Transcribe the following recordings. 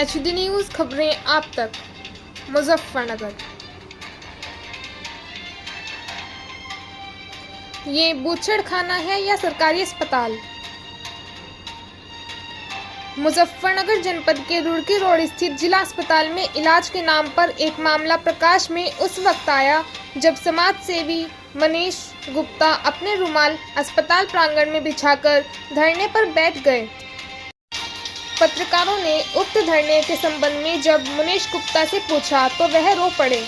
HD news खबरें आप तक। मुजफ्फरनगर। ये बूचड़खाना है या सरकारी अस्पताल? मुजफ्फरनगर जनपद के रुड़की रोड स्थित जिला अस्पताल में इलाज के नाम पर एक मामला प्रकाश में उस वक्त आया जब समाज सेवी मनीष गुप्ता अपने रुमाल अस्पताल प्रांगण में बिछाकर धरने पर बैठ गए। पत्रकारों ने उक्त धरने के संबंध में जब मनीष गुप्ता से पूछा तो वह रो पड़े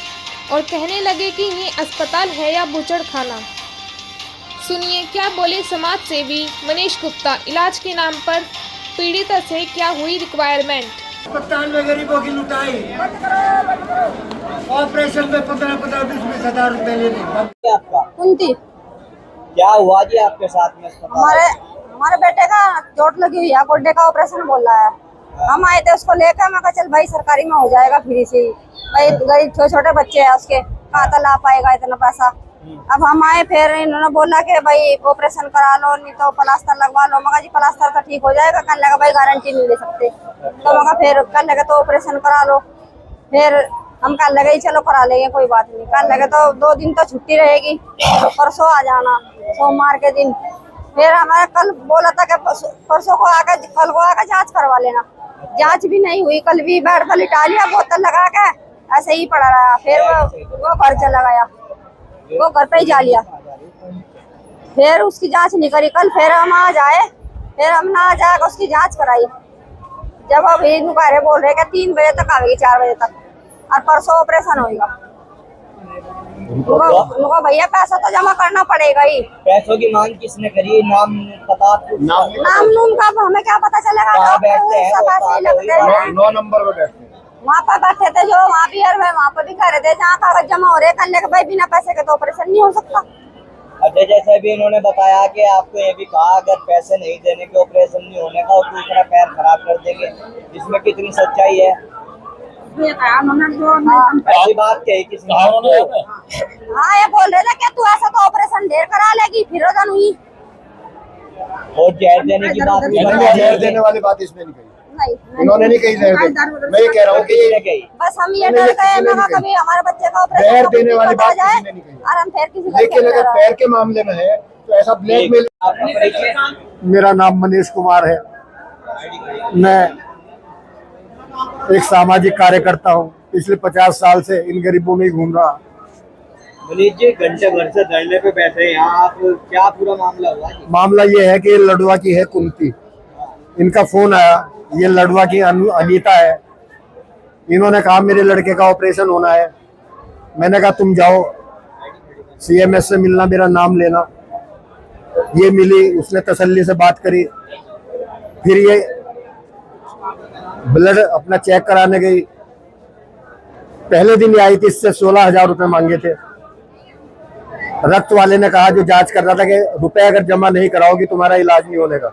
और कहने लगे कि ये अस्पताल है या बूचड़खाना। सुनिए क्या बोले समाज सेवी मनीष गुप्ता। इलाज के नाम पर पीड़िता से क्या हुई रिक्वायरमेंट। अस्पताल में गरीबों की लुटाई, ऑपरेशन में 15-20 हजार रुपए लेने। आपका कुंती क्या हुआ जी आपके साथ में? हमारे बेटे का चोट लगी हुई है, गोड्डे का ऑपरेशन बोल रहा है। हम आए थे उसको लेकर, मैं कहा चल भाई सरकारी में हो जाएगा फ्री से। भाई गरीब छोटे बच्चे हैं उसके, कहाँ तक ला पाएगा इतना पैसा। अब हम आए, फिर इन्होंने बोला कि भाई ऑपरेशन करा लो, नहीं तो प्लास्टर लगवा लो। मगर जी प्लास्टर तो ठीक हो जाएगा, कर लेगा भाई, गारंटी नहीं ले सकते। तो मगर फिर कर लेगा तो ऑपरेशन करा लो। फिर हम कर लगे चलो करा लेंगे, कोई बात नहीं। कर लगे तो 2 दिन तो छुट्टी रहेगी, परसों आ जाना सोमवार के दिन। फिर हमारा कल बोला था कि परसों को आकर, कल को आकर जांच करवा लेना। जांच भी नहीं हुई, कल भी बेड पर लिटा लिया, बोतल लगा के ऐसे ही पड़ा रहा। फिर वो घर चला गया, वो घर पे ही जा लिया। फिर उसकी जांच नहीं करी। कल फिर हम आ जाए, फिर हम ना आ जाएगा उसकी जांच कराई। जब अभी नुकारे बोल रहे कि 3 बजे तक आवेगी, 4 बजे तक, और परसों ऑपरेशन होगा। उनको भैया पैसा तो जमा करना पड़ेगा ही। पैसों की मांग किसने करी? नाम पता? नाम नूम का हमें क्या पता चलेगा। 9 नंबर पे बैठते हैं। वहाँ पर बैठे थे जो, वहाँ भी और वहाँ पर भी कर रहे थे, जहाँ कागज जमा हो रहे कर लेके भाई, बिना पैसे के तो ऑपरेशन नहीं हो सकता। अच्छा, जैसे भी इन्होंने बताया कि आपको ये भी कहा अगर पैसे नहीं देने के ऑपरेशन नहीं होने का और दूसरा पैर खराब कर देंगे, इसमें कितनी सच्चाई है? पहली बात कही किसने? हाँ ये बोल रहे थे कि तू ऐसा तो ऑपरेशन ढेर करा लेगी, फिर हुई। और जहर देने की बात भी जहर देने वाली बात इसमें नहीं कही, नहीं इन्होंने नहीं कही जहर देने। मैं ये कह रहा हूँ कि बस हम ये डर गए, मैं कभी हमारे बच्चे का ऑपरेशन जहर देने वाली बात जाए किसी ने नहीं कही। और हम फिर किसी लेकिन अगर पैर के मामले में है तो ऐसा ब्लैकमेल। आपका परिचय? मेरा नाम मनीष कुमार है। मैं एक सामाजिक कार्यकर्ता हूँ। पिछले 50 साल से इन गरीबों में ही घूम रहा। मनीष जी घंटे भर से धरने पे बैठे हैं यहाँ, आप क्या पूरा मामला हुआ जी? मामला ये है कि लड़वा की है कुंती, इनका फोन आया। ये लड़वा की अनीता है। इन्होंने कहा मेरे लड़के का ऑपरेशन होना है। मैंने कहा तुम जाओ CMS से मिलना, मेरा नाम लेना। ये मिली, उसने तसल्ली से बात करी। फिर ये ब्लड अपना चेक कराने गई। पहले दिन ये आई थी, इससे 16,000 रुपए मांगे थे। रक्त वाले ने कहा जो जांच कर रहा था कि रुपए अगर जमा नहीं कराओगी तुम्हारा इलाज नहीं होने का।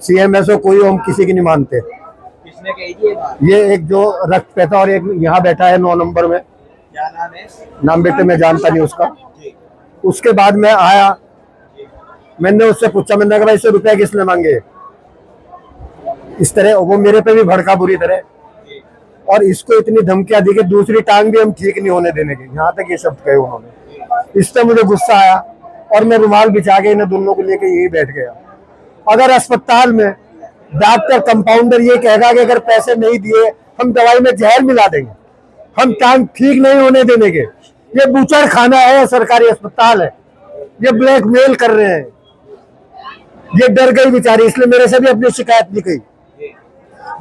CMS को कोई हम किसी की नहीं मानते। किसने कही थी ये बात? ये एक जो रक्त पेता और एक यहाँ बैठा है 9 नंबर में, क्या नाम है? नाम बेटे मैं जानता नहीं उसका। उसके बाद मैं आया, मैंने उससे पूछा, मैंने कहा इससे रुपया किसने मांगे? इस तरह वो मेरे पे भी भड़का बुरी तरह, और इसको इतनी धमकियां दी कि दूसरी टांग भी हम ठीक नहीं होने देने के, यहाँ तक ये शब्द कहे उन्होंने। इससे मुझे गुस्सा आया और मैं रुमाल बिछा के इन्हें दोनों को लेके यही बैठ गया। अगर अस्पताल में डॉक्टर कंपाउंडर ये कहेगा कि अगर पैसे नहीं दिए हम दवाई में जहर मिला देंगे, हम टांग ठीक नहीं होने देने के। ये बूचड़ खाना है, सरकारी अस्पताल है। ये ब्लैकमेल कर रहे हैं। ये डर गई बेचारी, इसलिए मेरे से भी अपनी शिकायत नहीं की।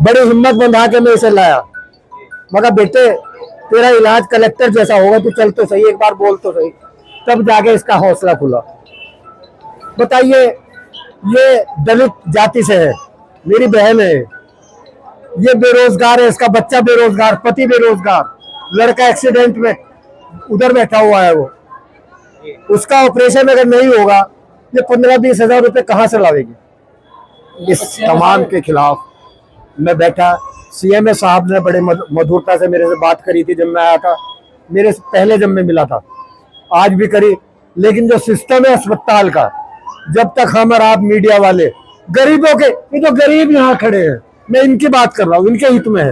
बड़ी हिम्मत बंधा के मैं इसे लाया। मगर बेटे तेरा इलाज कलेक्टर जैसा होगा, तू चल तो सही, एक बार बोल तो सही। तब जाके इसका हौसला खुला। बताइए, ये दलित जाति से है, मेरी बहन है। ये बेरोजगार है, इसका बच्चा बेरोजगार, पति बेरोजगार, लड़का एक्सीडेंट में उधर बैठा हुआ है। वो उसका ऑपरेशन अगर नहीं होगा, ये 15-20 हजार रुपए कहाँ से लावेगी? इस तमाम के खिलाफ मैं बैठा। CMS साहब ने बड़े मधुरता से मेरे से बात करी थी जब मैं आया था, मेरे से पहले जब मैं मिला था, आज भी करी। लेकिन जो सिस्टम है अस्पताल का, जब तक हम और आप मीडिया वाले गरीबों के, ये जो गरीब यहाँ खड़े हैं, मैं इनकी बात कर रहा हूँ, इनके हित में है।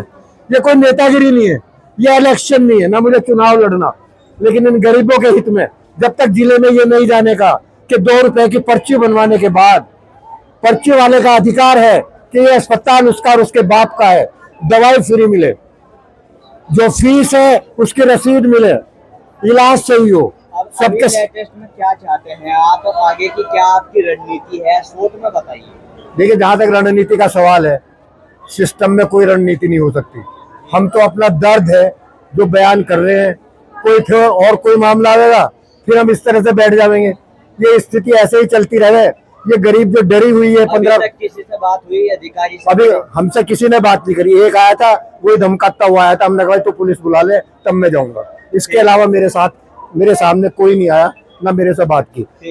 ये कोई नेतागिरी नहीं है, ये इलेक्शन नहीं है, ना मुझे चुनाव लड़ना, लेकिन इन गरीबों के हित में। जब तक जिले में ये नहीं जानेगा कि 2 रुपए की पर्ची बनवाने के बाद पर्ची वाले का अधिकार है कि ये अस्पताल उसका और उसके बाप का है, दवाई फ्री मिले, जो फीस है उसकी रसीद मिले, इलाज सही हो, अब सबके लेटेस्ट में क्या चाहते हैं आप, आगे की क्या आपकी रणनीति है, सोच में बताइए। देखिए, जहां तक रणनीति का सवाल है, सिस्टम में कोई रणनीति नहीं हो सकती। हम तो अपना दर्द है जो बयान कर रहे हैं, कोई फिर और कोई मामला आएगा फिर हम इस तरह से बैठ जाएंगे। ये स्थिति ऐसे ही चलती रहे। ये गरीब जो डरी हुई है, 15 किसी से बात हुई अधिकारी से? अभी हमसे किसी ने बात नहीं करी। एक आया था, वही धमकाता हुआ आया था, हमने कहा तो पुलिस बुला ले तब मैं जाऊंगा। इसके अलावा मेरे सामने कोई नहीं आया, ना मेरे से बात की।